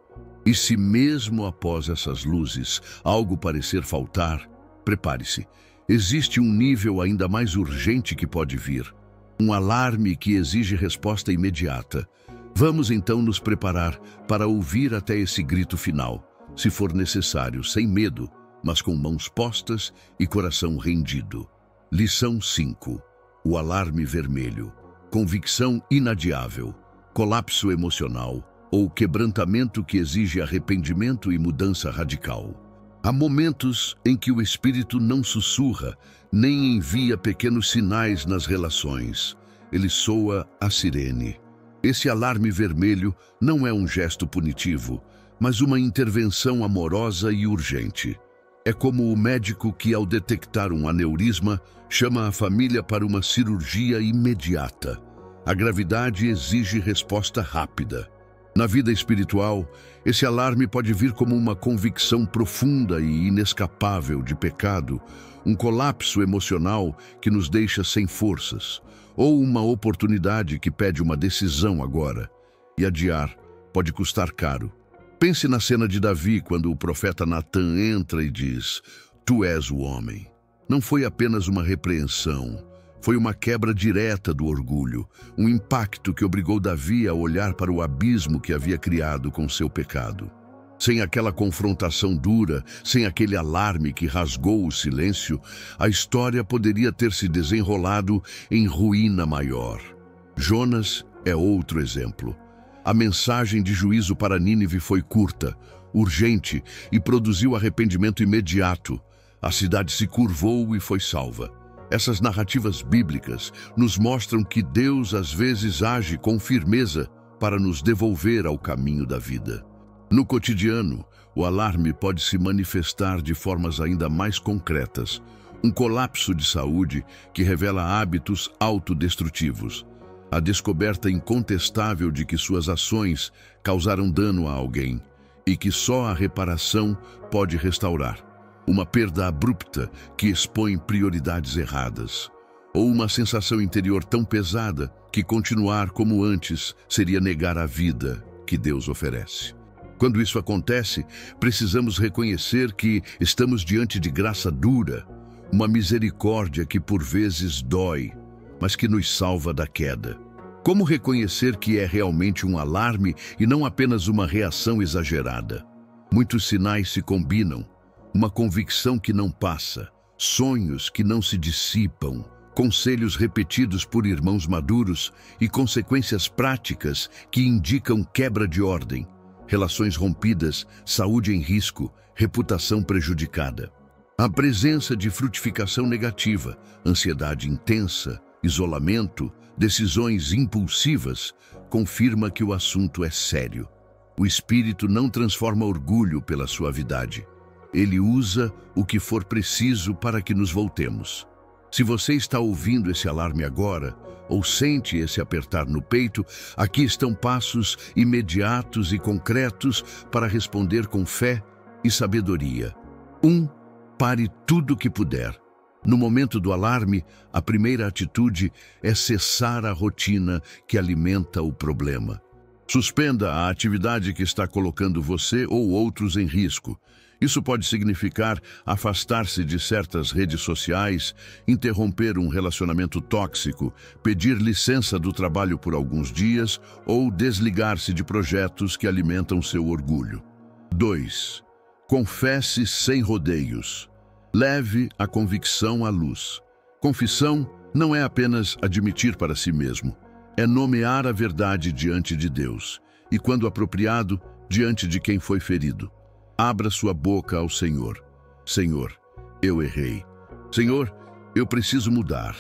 E se mesmo após essas luzes algo parecer faltar, prepare-se. Existe um nível ainda mais urgente que pode vir. Um alarme que exige resposta imediata. Vamos então nos preparar para ouvir até esse grito final, se for necessário, sem medo, mas com mãos postas e coração rendido. Lição 5. O alarme vermelho. Convicção inadiável. Colapso emocional ou quebrantamento que exige arrependimento e mudança radical. Há momentos em que o Espírito não sussurra, nem envia pequenos sinais nas relações. Ele soa a sirene. Esse alarme vermelho não é um gesto punitivo, mas uma intervenção amorosa e urgente. É como o médico que, ao detectar um aneurisma, chama a família para uma cirurgia imediata. A gravidade exige resposta rápida. Na vida espiritual, esse alarme pode vir como uma convicção profunda e inescapável de pecado, um colapso emocional que nos deixa sem forças, ou uma oportunidade que pede uma decisão agora. E adiar pode custar caro. Pense na cena de Davi quando o profeta Natã entra e diz: "Tu és o homem." Não foi apenas uma repreensão. Foi uma quebra direta do orgulho, um impacto que obrigou Davi a olhar para o abismo que havia criado com seu pecado. Sem aquela confrontação dura, sem aquele alarme que rasgou o silêncio, a história poderia ter se desenrolado em ruína maior. Jonas é outro exemplo. A mensagem de juízo para Nínive foi curta, urgente e produziu arrependimento imediato. A cidade se curvou e foi salva. Essas narrativas bíblicas nos mostram que Deus às vezes age com firmeza para nos devolver ao caminho da vida. No cotidiano, o alarme pode se manifestar de formas ainda mais concretas. Um colapso de saúde que revela hábitos autodestrutivos. A descoberta incontestável de que suas ações causaram dano a alguém e que só a reparação pode restaurar. Uma perda abrupta que expõe prioridades erradas, ou uma sensação interior tão pesada que continuar como antes seria negar a vida que Deus oferece. Quando isso acontece, precisamos reconhecer que estamos diante de graça dura, uma misericórdia que por vezes dói, mas que nos salva da queda. Como reconhecer que é realmente um alarme e não apenas uma reação exagerada? Muitos sinais se combinam. Uma convicção que não passa, sonhos que não se dissipam, conselhos repetidos por irmãos maduros e consequências práticas que indicam quebra de ordem, relações rompidas, saúde em risco, reputação prejudicada. A presença de frutificação negativa, ansiedade intensa, isolamento, decisões impulsivas, confirma que o assunto é sério. O Espírito não transforma orgulho pela suavidade. Ele usa o que for preciso para que nos voltemos. Se você está ouvindo esse alarme agora, ou sente esse apertar no peito, aqui estão passos imediatos e concretos para responder com fé e sabedoria. 1. Pare tudo o que puder. No momento do alarme, a primeira atitude é cessar a rotina que alimenta o problema. Suspenda a atividade que está colocando você ou outros em risco. Isso pode significar afastar-se de certas redes sociais, interromper um relacionamento tóxico, pedir licença do trabalho por alguns dias ou desligar-se de projetos que alimentam seu orgulho. 2. Confesse sem rodeios. Leve a convicção à luz. Confissão não é apenas admitir para si mesmo, é nomear a verdade diante de Deus e, quando apropriado, diante de quem foi ferido. Abra sua boca ao Senhor. Senhor, eu errei. Senhor, eu preciso mudar.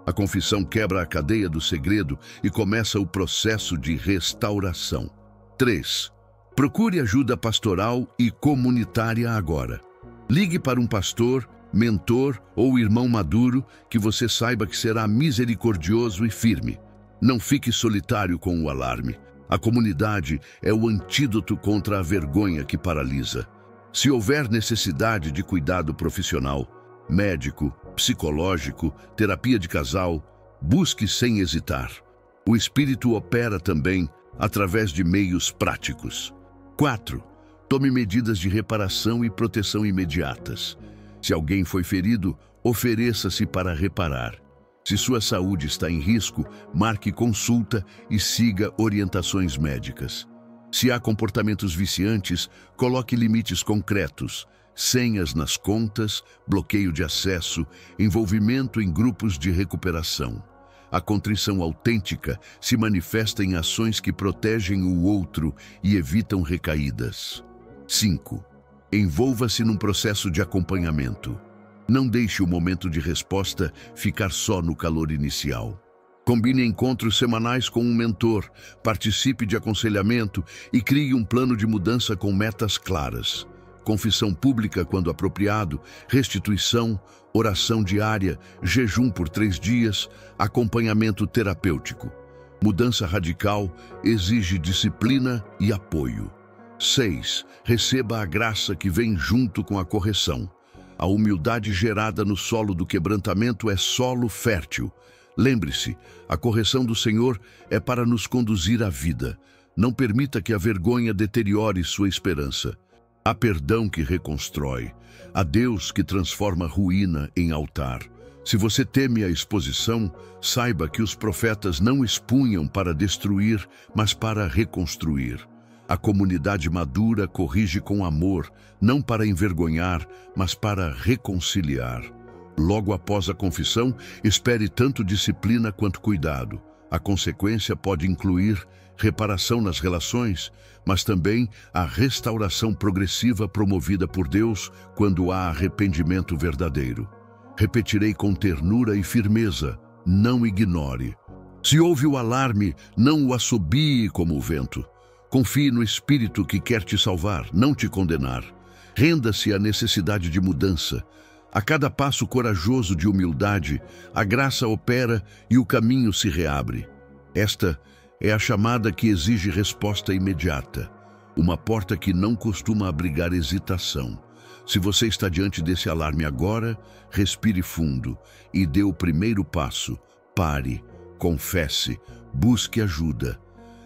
A confissão quebra a cadeia do segredo e começa o processo de restauração. 3. Procure ajuda pastoral e comunitária agora. Ligue para um pastor, mentor ou irmão maduro que você saiba que será misericordioso e firme. Não fique solitário com o alarme. A comunidade é o antídoto contra a vergonha que paralisa. Se houver necessidade de cuidado profissional, médico, psicológico, terapia de casal, busque sem hesitar. O Espírito opera também através de meios práticos. 4. Tome medidas de reparação e proteção imediatas. Se alguém foi ferido, ofereça-se para reparar. Se sua saúde está em risco, marque consulta e siga orientações médicas. Se há comportamentos viciantes, coloque limites concretos, senhas nas contas, bloqueio de acesso, envolvimento em grupos de recuperação. A contrição autêntica se manifesta em ações que protegem o outro e evitam recaídas. 5. Envolva-se num processo de acompanhamento. Não deixe o momento de resposta ficar só no calor inicial. Combine encontros semanais com um mentor, participe de aconselhamento e crie um plano de mudança com metas claras. Confissão pública quando apropriado, restituição, oração diária, jejum por 3 dias, acompanhamento terapêutico. Mudança radical exige disciplina e apoio. 6. Receba a graça que vem junto com a correção. A humildade gerada no solo do quebrantamento é solo fértil. Lembre-se, a correção do Senhor é para nos conduzir à vida. Não permita que a vergonha deteriore sua esperança. Há perdão que reconstrói. Há Deus que transforma ruína em altar. Se você teme a exposição, saiba que os profetas não expunham para destruir, mas para reconstruir. A comunidade madura corrige com amor, não para envergonhar, mas para reconciliar. Logo após a confissão, espere tanto disciplina quanto cuidado. A consequência pode incluir reparação nas relações, mas também a restauração progressiva promovida por Deus quando há arrependimento verdadeiro. Repetirei com ternura e firmeza, não ignore. Se houve o alarme, não o assobie como o vento. Confie no Espírito que quer te salvar, não te condenar. Renda-se à necessidade de mudança. A cada passo corajoso de humildade, a graça opera e o caminho se reabre. Esta é a chamada que exige resposta imediata. Uma porta que não costuma abrigar hesitação. Se você está diante desse alarme agora, respire fundo e dê o primeiro passo. Pare, confesse, busque ajuda.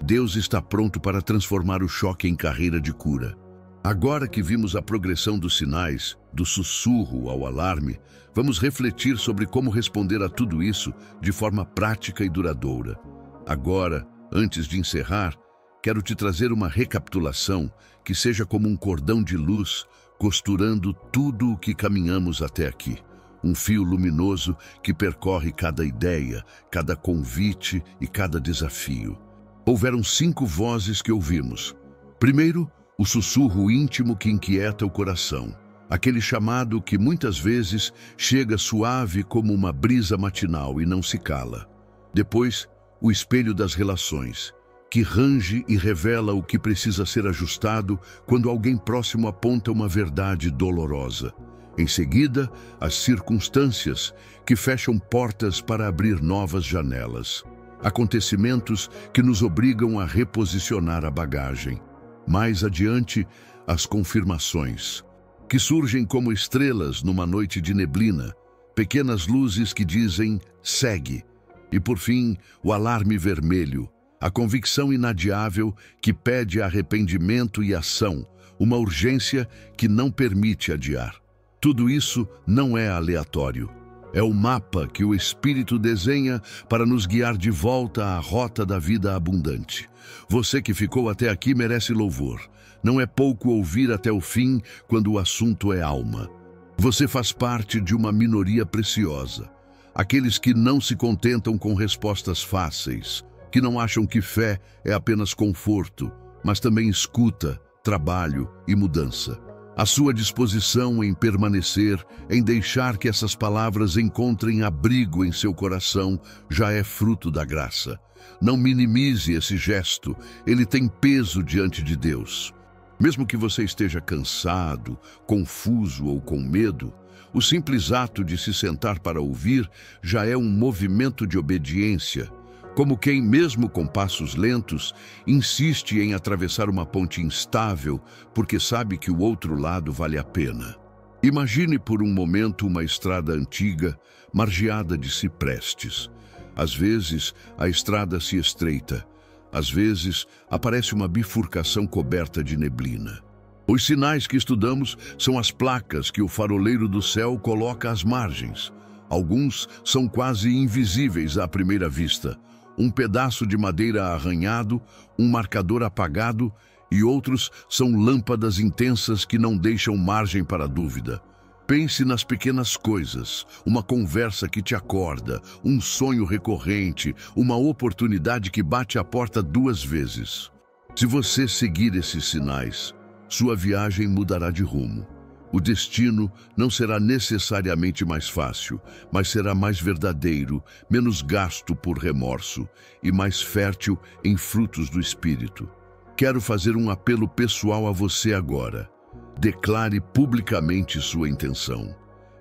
Deus está pronto para transformar o choque em carreira de cura. Agora que vimos a progressão dos sinais, do sussurro ao alarme, vamos refletir sobre como responder a tudo isso de forma prática e duradoura. Agora, antes de encerrar, quero te trazer uma recapitulação que seja como um cordão de luz costurando tudo o que caminhamos até aqui. Um fio luminoso que percorre cada ideia, cada convite e cada desafio. Houveram 5 vozes que ouvimos. Primeiro, o sussurro íntimo que inquieta o coração. Aquele chamado que muitas vezes chega suave como uma brisa matinal e não se cala. Depois, o espelho das relações, que range e revela o que precisa ser ajustado quando alguém próximo aponta uma verdade dolorosa. Em seguida, as circunstâncias que fecham portas para abrir novas janelas. Acontecimentos que nos obrigam a reposicionar a bagagem. Mais adiante, as confirmações, que surgem como estrelas numa noite de neblina, pequenas luzes que dizem, segue. E por fim, o alarme vermelho, a convicção inadiável que pede arrependimento e ação, uma urgência que não permite adiar. Tudo isso não é aleatório. É o mapa que o Espírito desenha para nos guiar de volta à rota da vida abundante. Você que ficou até aqui merece louvor. Não é pouco ouvir até o fim quando o assunto é alma. Você faz parte de uma minoria preciosa. Aqueles que não se contentam com respostas fáceis, que não acham que fé é apenas conforto, mas também escuta, trabalho e mudança. A sua disposição em permanecer, em deixar que essas palavras encontrem abrigo em seu coração, já é fruto da graça. Não minimize esse gesto, ele tem peso diante de Deus. Mesmo que você esteja cansado, confuso ou com medo, o simples ato de se sentar para ouvir já é um movimento de obediência, como quem, mesmo com passos lentos, insiste em atravessar uma ponte instável porque sabe que o outro lado vale a pena. Imagine por um momento uma estrada antiga, margeada de ciprestes. Às vezes, a estrada se estreita. Às vezes, aparece uma bifurcação coberta de neblina. Os sinais que estudamos são as placas que o faroleiro do céu coloca às margens. Alguns são quase invisíveis à primeira vista. Um pedaço de madeira arranhado, um marcador apagado, e outros são lâmpadas intensas que não deixam margem para dúvida. Pense nas pequenas coisas, uma conversa que te acorda, um sonho recorrente, uma oportunidade que bate à porta 2 vezes. Se você seguir esses sinais, sua viagem mudará de rumo. O destino não será necessariamente mais fácil, mas será mais verdadeiro, menos gasto por remorso e mais fértil em frutos do Espírito. Quero fazer um apelo pessoal a você agora. Declare publicamente sua intenção.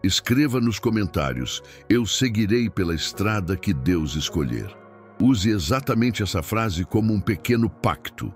Escreva nos comentários: eu seguirei pela estrada que Deus escolher. Use exatamente essa frase como um pequeno pacto.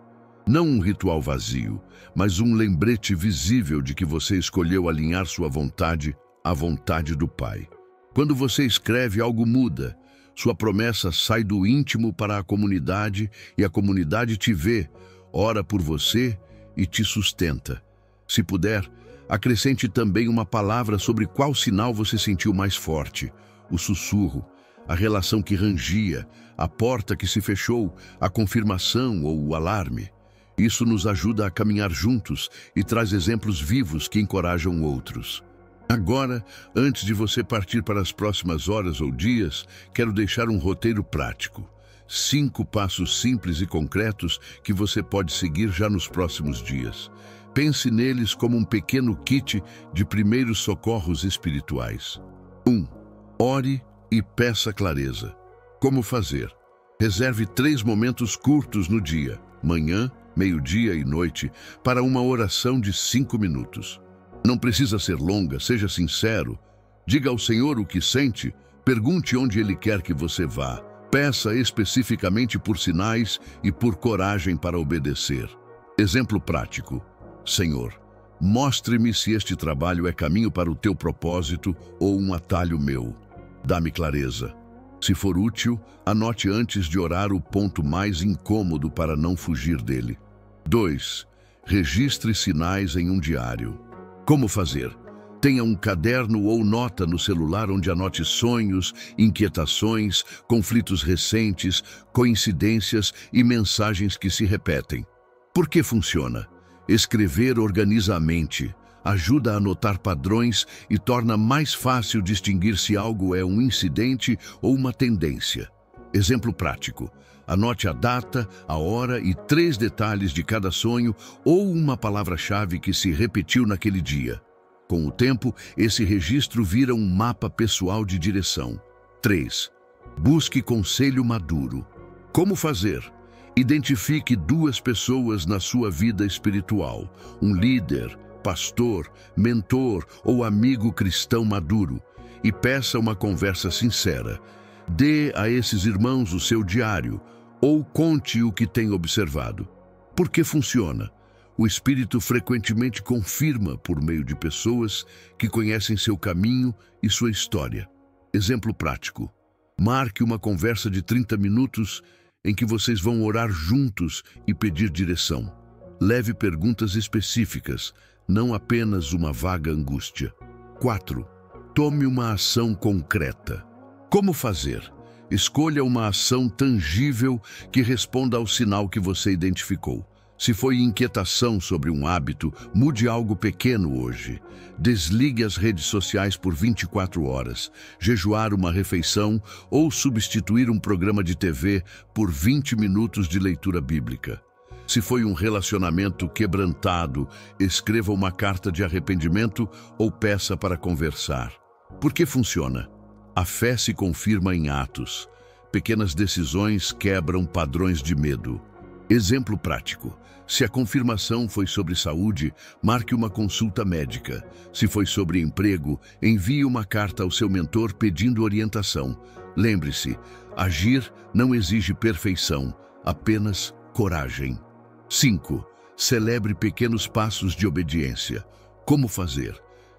Não um ritual vazio, mas um lembrete visível de que você escolheu alinhar sua vontade à vontade do Pai. Quando você escreve, algo muda. Sua promessa sai do íntimo para a comunidade e a comunidade te vê, ora por você e te sustenta. Se puder, acrescente também uma palavra sobre qual sinal você sentiu mais forte: o sussurro, a relação que rangia, a porta que se fechou, a confirmação ou o alarme. Isso nos ajuda a caminhar juntos e traz exemplos vivos que encorajam outros. Agora, antes de você partir para as próximas horas ou dias, quero deixar um roteiro prático. 5 passos simples e concretos que você pode seguir já nos próximos dias. Pense neles como um pequeno kit de primeiros socorros espirituais. 1. Ore e peça clareza. Como fazer? Reserve 3 momentos curtos no dia, manhã, meio-dia e noite, para uma oração de 5 minutos. Não precisa ser longa, seja sincero. Diga ao Senhor o que sente, pergunte onde Ele quer que você vá. Peça especificamente por sinais e por coragem para obedecer. Exemplo prático. Senhor, mostre-me se este trabalho é caminho para o teu propósito ou um atalho meu. Dá-me clareza. Se for útil, anote antes de orar o ponto mais incômodo para não fugir dele. 2. Registre sinais em um diário. Como fazer? Tenha um caderno ou nota no celular onde anote sonhos, inquietações, conflitos recentes, coincidências e mensagens que se repetem. Por que funciona? Escrever organiza a mente, ajuda a notar padrões e torna mais fácil distinguir se algo é um incidente ou uma tendência. Exemplo prático. Anote a data, a hora e 3 detalhes de cada sonho ou uma palavra-chave que se repetiu naquele dia. Com o tempo, esse registro vira um mapa pessoal de direção. 3. Busque conselho maduro. Como fazer? Identifique 2 pessoas na sua vida espiritual, um líder, pastor, mentor ou amigo cristão maduro, e peça uma conversa sincera. Dê a esses irmãos o seu diário ou conte o que tem observado. Por que funciona? O Espírito frequentemente confirma por meio de pessoas que conhecem seu caminho e sua história. Exemplo prático. Marque uma conversa de 30 minutos em que vocês vão orar juntos e pedir direção. Leve perguntas específicas, não apenas uma vaga angústia. 4. Tome uma ação concreta. Como fazer? Escolha uma ação tangível que responda ao sinal que você identificou. Se foi inquietação sobre um hábito, mude algo pequeno hoje. Desligue as redes sociais por 24 horas, jejuar uma refeição ou substituir um programa de TV por 20 minutos de leitura bíblica. Se foi um relacionamento quebrantado, escreva uma carta de arrependimento ou peça para conversar. Por que funciona? A fé se confirma em atos. Pequenas decisões quebram padrões de medo. Exemplo prático. Se a confirmação foi sobre saúde, marque uma consulta médica. Se foi sobre emprego, envie uma carta ao seu mentor pedindo orientação. Lembre-se, agir não exige perfeição, apenas coragem. 5. Celebre pequenos passos de obediência. Como fazer?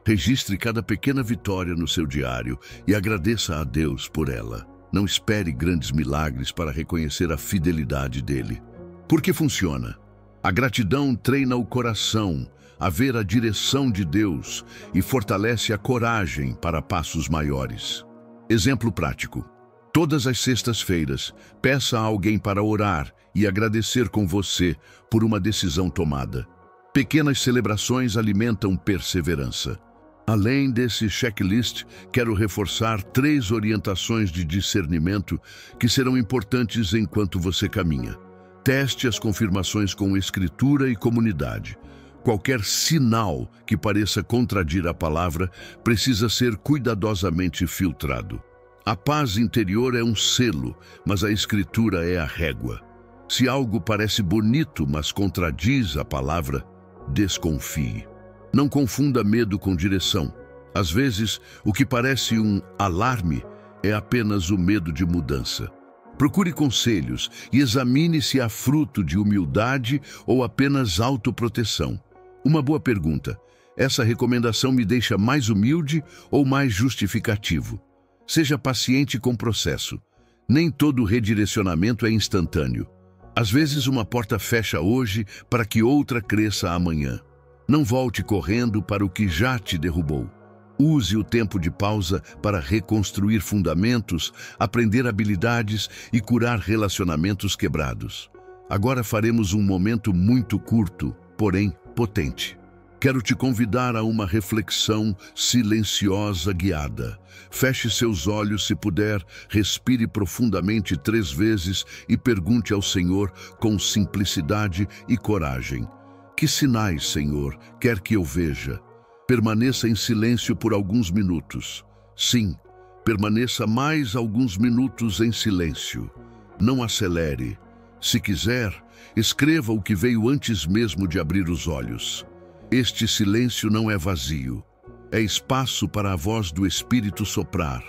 Registre cada pequena vitória no seu diário e agradeça a Deus por ela. Não espere grandes milagres para reconhecer a fidelidade dele. Por que funciona? A gratidão treina o coração a ver a direção de Deus e fortalece a coragem para passos maiores. Exemplo prático. Todas as sextas-feiras, peça a alguém para orar e agradecer com você por uma decisão tomada. Pequenas celebrações alimentam perseverança. Além desse checklist, quero reforçar 3 orientações de discernimento que serão importantes enquanto você caminha. Teste as confirmações com escritura e comunidade. Qualquer sinal que pareça contradir a palavra precisa ser cuidadosamente filtrado. A paz interior é um selo, mas a escritura é a régua. Se algo parece bonito, mas contradiz a palavra, desconfie. Não confunda medo com direção. Às vezes, o que parece um alarme é apenas o medo de mudança. Procure conselhos e examine se há fruto de humildade ou apenas autoproteção. Uma boa pergunta. Essa recomendação me deixa mais humilde ou mais justificativo? Seja paciente com o processo. Nem todo redirecionamento é instantâneo. Às vezes uma porta fecha hoje para que outra cresça amanhã. Não volte correndo para o que já te derrubou. Use o tempo de pausa para reconstruir fundamentos, aprender habilidades e curar relacionamentos quebrados. Agora faremos um momento muito curto, porém potente. Quero te convidar a uma reflexão silenciosa guiada. Feche seus olhos se puder, respire profundamente 3 vezes e pergunte ao Senhor com simplicidade e coragem. Que sinais, Senhor, quer que eu veja? Permaneça em silêncio por alguns minutos. Sim, permaneça mais alguns minutos em silêncio. Não acelere. Se quiser, escreva o que veio antes mesmo de abrir os olhos. Este silêncio não é vazio. É espaço para a voz do Espírito soprar,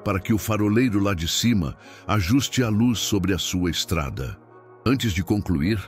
para que o faroleiro lá de cima ajuste a luz sobre a sua estrada. Antes de concluir,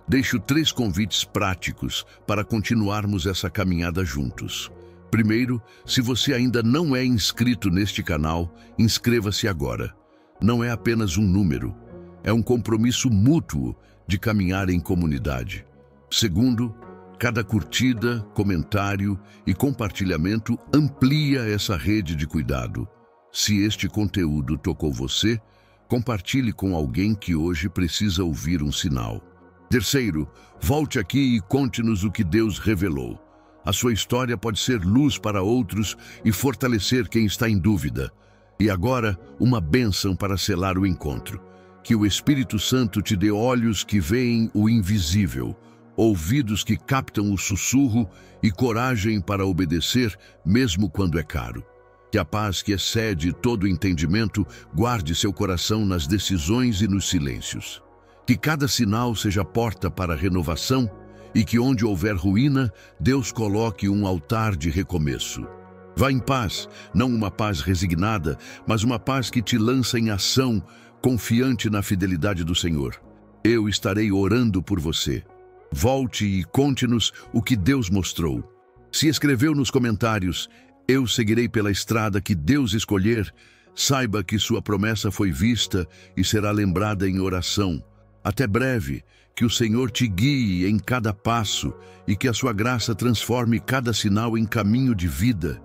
deixo 3 convites práticos para continuarmos essa caminhada juntos. Primeiro, se você ainda não é inscrito neste canal, inscreva-se agora. Não é apenas um número, é um compromisso mútuo de caminhar em comunidade. Segundo, cada curtida, comentário e compartilhamento amplia essa rede de cuidado. Se este conteúdo tocou você, compartilhe com alguém que hoje precisa ouvir um sinal. Terceiro, volte aqui e conte-nos o que Deus revelou. A sua história pode ser luz para outros e fortalecer quem está em dúvida. E agora, uma bênção para selar o encontro. Que o Espírito Santo te dê olhos que veem o invisível, ouvidos que captam o sussurro e coragem para obedecer, mesmo quando é caro. Que a paz que excede todo entendimento guarde seu coração nas decisões e nos silêncios. Que cada sinal seja porta para a renovação e que onde houver ruína, Deus coloque um altar de recomeço. Vá em paz, não uma paz resignada, mas uma paz que te lança em ação, confiante na fidelidade do Senhor. Eu estarei orando por você. Volte e conte-nos o que Deus mostrou. Se escreveu nos comentários, eu seguirei pela estrada que Deus escolher, saiba que sua promessa foi vista e será lembrada em oração. Até breve, que o Senhor te guie em cada passo e que a sua graça transforme cada sinal em caminho de vida.